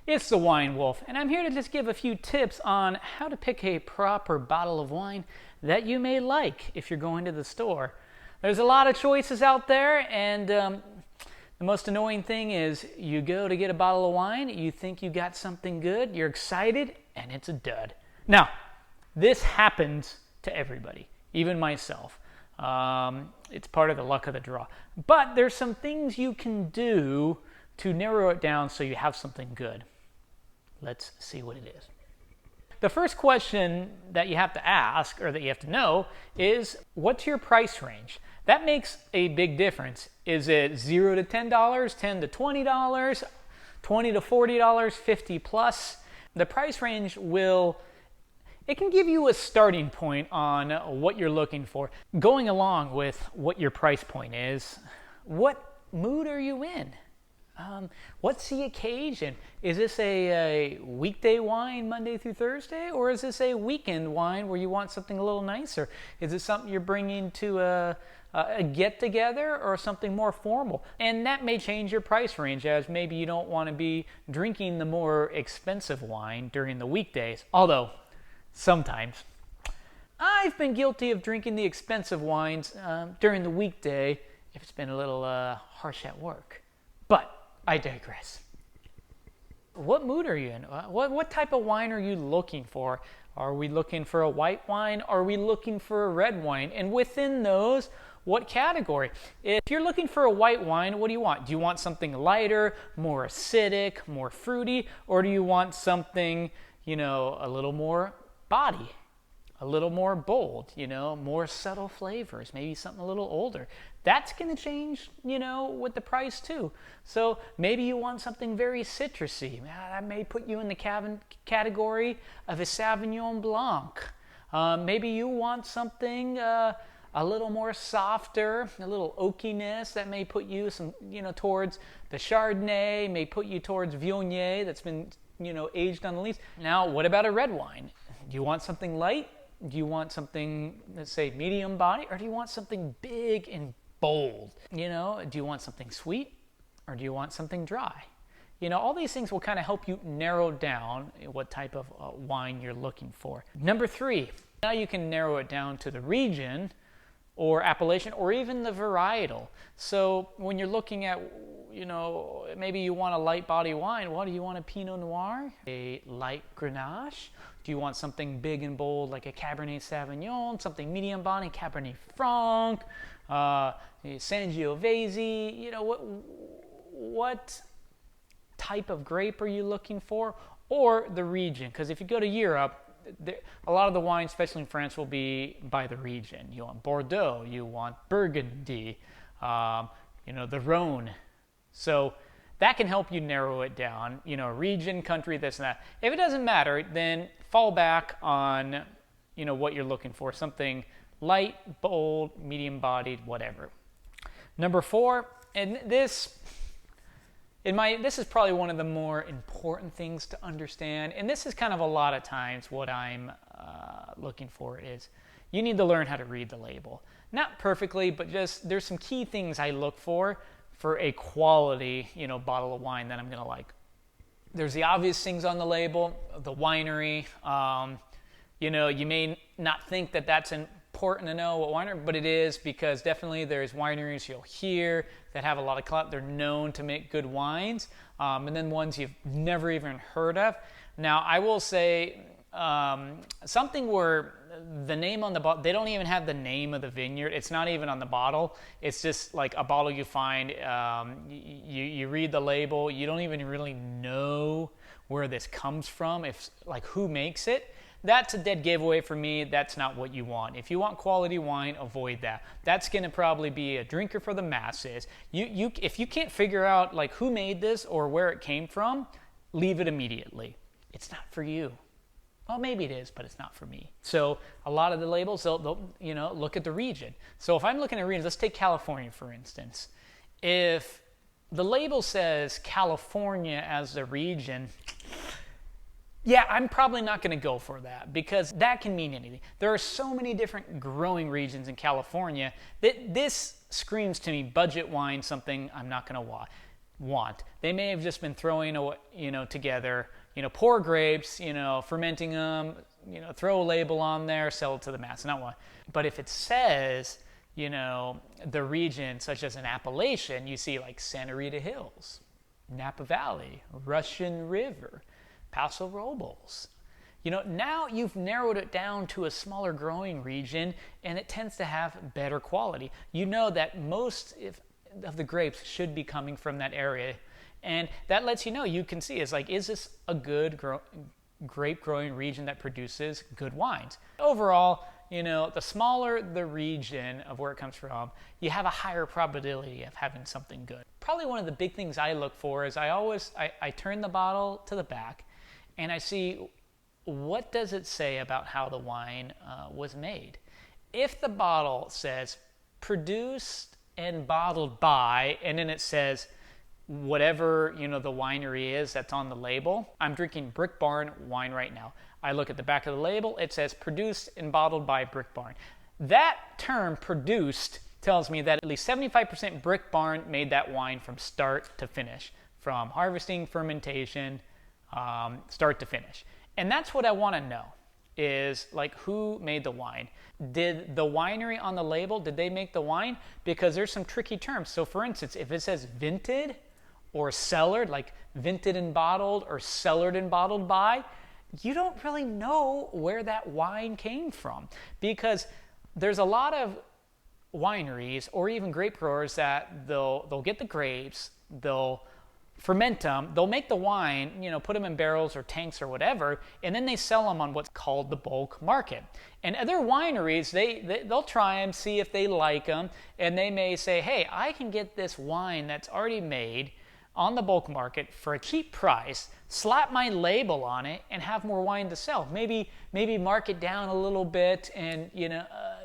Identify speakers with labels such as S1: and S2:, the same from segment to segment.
S1: It's the Wine Wolf, and I'm here to just give a few tips on how to pick a proper bottle of wine that you may like if you're going to the store. There's a lot of choices out there, and the most annoying thing is you go to get a bottle of wine, you think you got something good, you're excited, and it's a dud. Now, this happens to everybody, even myself. It's part of the luck of the draw. But there's some things you can do to narrow it down so you have something good. Let's see what it is. The first question that you have to ask, or that you have to know, is what's your price range? That makes a big difference. Is it $0 to $10, $10 to $20, $20 to $40, 50 plus? The price range it can give you a starting point on what you're looking for. Going along with what your price point is, what mood are you in? What's the occasion? Is this a weekday wine Monday through Thursday, or is this a weekend wine where you want something a little nicer? Is it something you're bringing to a get-together or something more formal? And that may change your price range, as maybe you don't want to be drinking the more expensive wine during the weekdays, although sometimes I've been guilty of drinking the expensive wines during the weekday if it's been a little harsh at work. But I digress. What mood are you in? What type of wine are you looking for? Are we looking for a white wine? Are we looking for a red wine? And within those, what category? If you're looking for a white wine, what do you want? Do you want something lighter, more acidic, more fruity? Or do you want something, a little more body? A little more bold, more subtle flavors, maybe something a little older. That's going to change, with the price too. So maybe you want something very citrusy. That may put you in the category of a Sauvignon Blanc. Maybe you want something a little more softer, a little oakiness. That may put you towards the Chardonnay, may put you towards Viognier that's been, aged on the lees. Now, what about a red wine? Do you want something light? Do you want something, let's say, medium body, or do you want something big and bold? Do you want something sweet, or do you want something dry? All these things will kind of help you narrow down what type of wine you're looking for. Number 3, now you can narrow it down to the region or appellation or even the varietal. So when you're looking at, maybe you want a light body wine. What do you want? A Pinot Noir? A light Grenache? Do you want something big and bold like a Cabernet Sauvignon? Something medium body, Cabernet Franc? Sangiovese? What type of grape are you looking for? Or the region? Because if you go to Europe, a lot of the wines, especially in France, will be by the region. You want Bordeaux, you want Burgundy, the Rhone. So that can help you narrow it down, region, country, this and that. If it doesn't matter, then fall back on, what you're looking for. Something light, bold, medium-bodied, whatever. Number 4, and this is probably one of the more important things to understand, and this is kind of a lot of times what I'm looking for is you need to learn how to read the label. Not perfectly, but just there's some key things I look for a quality, bottle of wine that I'm going to like. There's the obvious things on the label, the winery. You may not think that that's important to know what winery, but it is, because definitely there's wineries you'll hear that have a lot of clout. They're known to make good wines, and then ones you've never even heard of. Now, I will say something where the name on the bottle, they don't even have the name of the vineyard. It's not even on the bottle. It's just like a bottle you find. You read the label. You don't even really know where this comes from, who makes it. That's a dead giveaway for me. That's not what you want. If you want quality wine, avoid that. That's going to probably be a drinker for the masses. If you can't figure out who made this or where it came from, leave it immediately. It's not for you. Well, maybe it is, but it's not for me. So a lot of the labels, they'll look at the region. So if I'm looking at regions, let's take California, for instance. If the label says California as the region, yeah, I'm probably not going to go for that, because that can mean anything. There are so many different growing regions in California that this screams to me budget wine, something I'm not going to want. want. They may have just been throwing together, poor grapes, fermenting them, throw a label on there, sell it to the mass. Not one. But if it says, the region, such as an appellation, you see like Santa Rita Hills, Napa Valley, Russian River, Paso Robles. Now you've narrowed it down to a smaller growing region, and it tends to have better quality. That most of the grapes should be coming from that area, and that lets you can see, is this a good grape growing region that produces good wines? Overall, the smaller the region of where it comes from, you have a higher probability of having something good. Probably one of the big things I look for is I turn the bottle to the back, and I see, what does it say about how the wine was made? If the bottle says produced and bottled by, and then it says whatever the winery is that's on the label. I'm drinking Brick Barn wine right now. I look at the back of the label, it says produced and bottled by Brick Barn. That term, produced, tells me that at least 75% Brick Barn made that wine from start to finish, from harvesting, fermentation, start to finish. And that's what I want to know, is who made the wine. Did the winery on the label, did they make the wine? Because there's some tricky terms. So for instance, if it says vinted or cellared, like vinted and bottled or cellared and bottled by, you don't really know where that wine came from, because there's a lot of wineries or even grape growers that they'll get the grapes, they'll ferment them, they'll make the wine, put them in barrels or tanks or whatever, and then they sell them on what's called the bulk market. And other wineries, they'll try them, see if they like them, and they may say, hey, I can get this wine that's already made on the bulk market for a cheap price, slap my label on it, and have more wine to sell. Maybe mark it down a little bit and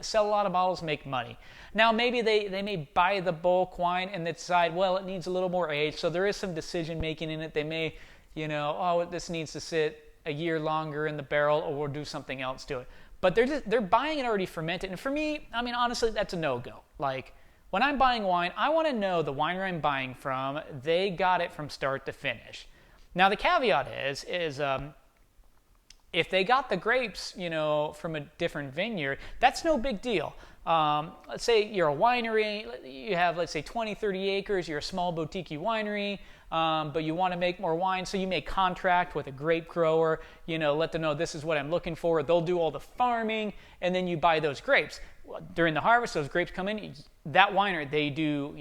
S1: sell a lot of bottles, make money. Now maybe they may buy the bulk wine and they decide, well, it needs a little more age, so there is some decision making in it. They may, this needs to sit a year longer in the barrel, or we'll do something else to it. But they're buying it already fermented, and for me, honestly, that's a no-go. When I'm buying wine, I want to know the winery I'm buying from, they got it from start to finish. Now the caveat is if they got the grapes, from a different vineyard, that's no big deal. Let's say you're a winery, you have, let's say, 20, 30 acres, you're a small boutique winery, but you want to make more wine, so you may contract with a grape grower, let them know this is what I'm looking for. They'll do all the farming, and then you buy those grapes. During the harvest, those grapes come in, that winery, they do,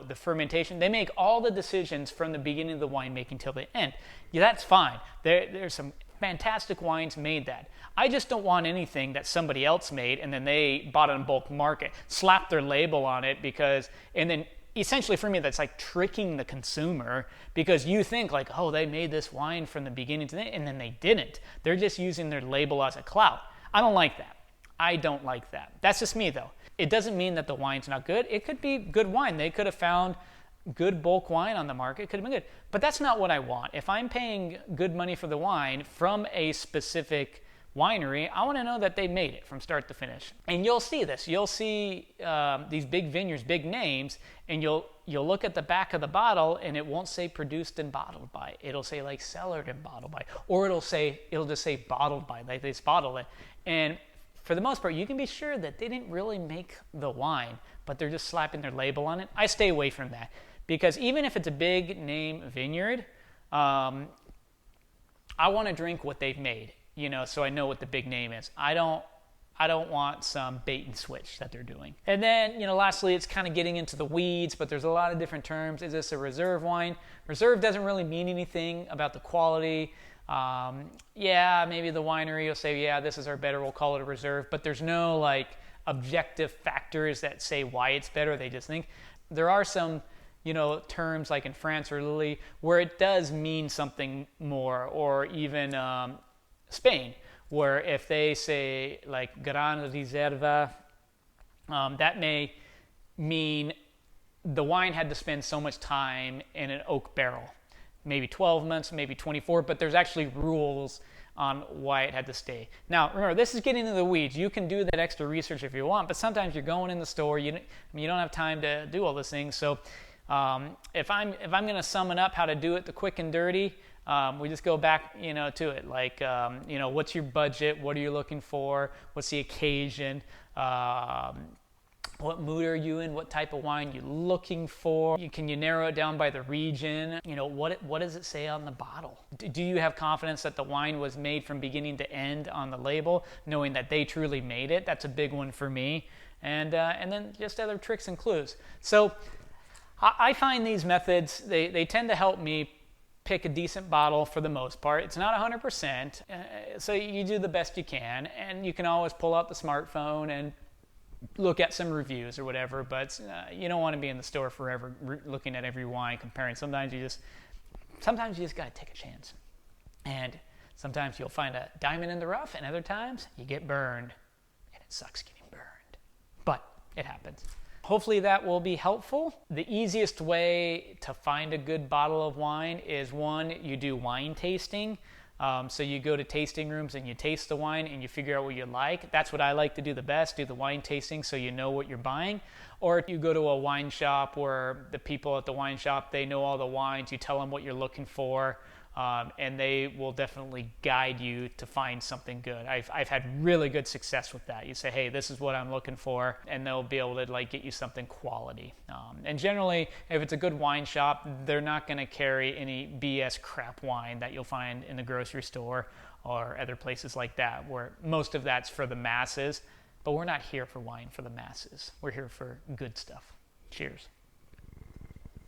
S1: the fermentation. They make all the decisions from the beginning of the winemaking till the end. Yeah, that's fine. There's some fantastic wines made that. I just don't want anything that somebody else made and then they bought it in bulk market, slapped their label on it, and then essentially for me that's like tricking the consumer, because you think oh, they made this wine from the beginning to the end, and then they didn't. They're just using their label as a clout. I don't like that. I don't like that. That's just me though. It doesn't mean that the wine's not good. It could be good wine. They could have found good bulk wine on the market. It could have been good. But that's not what I want. If I'm paying good money for the wine from a specific winery, I want to know that they made it from start to finish. And you'll see this. You'll see these big vineyards, big names, and you'll look at the back of the bottle and it won't say produced and bottled by. It'll say cellared and bottled by. Or it'll just say bottled by, like they just bottled it. And for the most part, you can be sure that they didn't really make the wine, but they're just slapping their label on it. I stay away from that, because even if it's a big name vineyard, I want to drink what they've made, so I know what the big name is. I don't want some bait and switch that they're doing. And then, lastly, it's kind of getting into the weeds, but there's a lot of different terms. Is this a reserve wine? Reserve doesn't really mean anything about the quality. Maybe the winery will say, yeah, this is our better, we'll call it a reserve, but there's no objective factors that say why it's better. They just think. There are some terms like in France or Italy where it does mean something more, or even Spain, where if they say Gran Reserva, that may mean the wine had to spend so much time in an oak barrel. Maybe 12 months, maybe 24, but there's actually rules on why it had to stay. Now, remember, this is getting into the weeds. You can do that extra research if you want, but sometimes you're going in the store, you don't have time to do all those things. So If I'm going to sum it up how to do it the quick and dirty, we just go back, to it. Like, what's your budget? What are you looking for? What's the occasion? What mood are you in? What type of wine you looking for? Can you narrow it down by the region? What does it say on the bottle? Do you have confidence that the wine was made from beginning to end on the label, knowing that they truly made it? That's a big one for me. And then just other tricks and clues. So I find these methods, they tend to help me pick a decent bottle for the most part. It's not 100%, so you do the best you can, and you can always pull out the smartphone and look at some reviews or whatever, but you don't want to be in the store forever looking at every wine, comparing. Sometimes you just got to take a chance. And sometimes you'll find a diamond in the rough, and other times you get burned, and it sucks getting burned. But it happens. Hopefully that will be helpful. The easiest way to find a good bottle of wine is, one, you do wine tasting. So you go to tasting rooms and you taste the wine and you figure out what you like. That's what I like to do the best, do the wine tasting so you know what you're buying. Or you go to a wine shop where the people at the wine shop, they know all the wines, you tell them what you're looking for, and they will definitely guide you to find something good. I've had really good success with that. You say, hey, this is what I'm looking for, and they'll be able to get you something quality. And generally, if it's a good wine shop, they're not going to carry any BS crap wine that you'll find in the grocery store or other places like that, where most of that's for the masses. But we're not here for wine for the masses. We're here for good stuff. Cheers.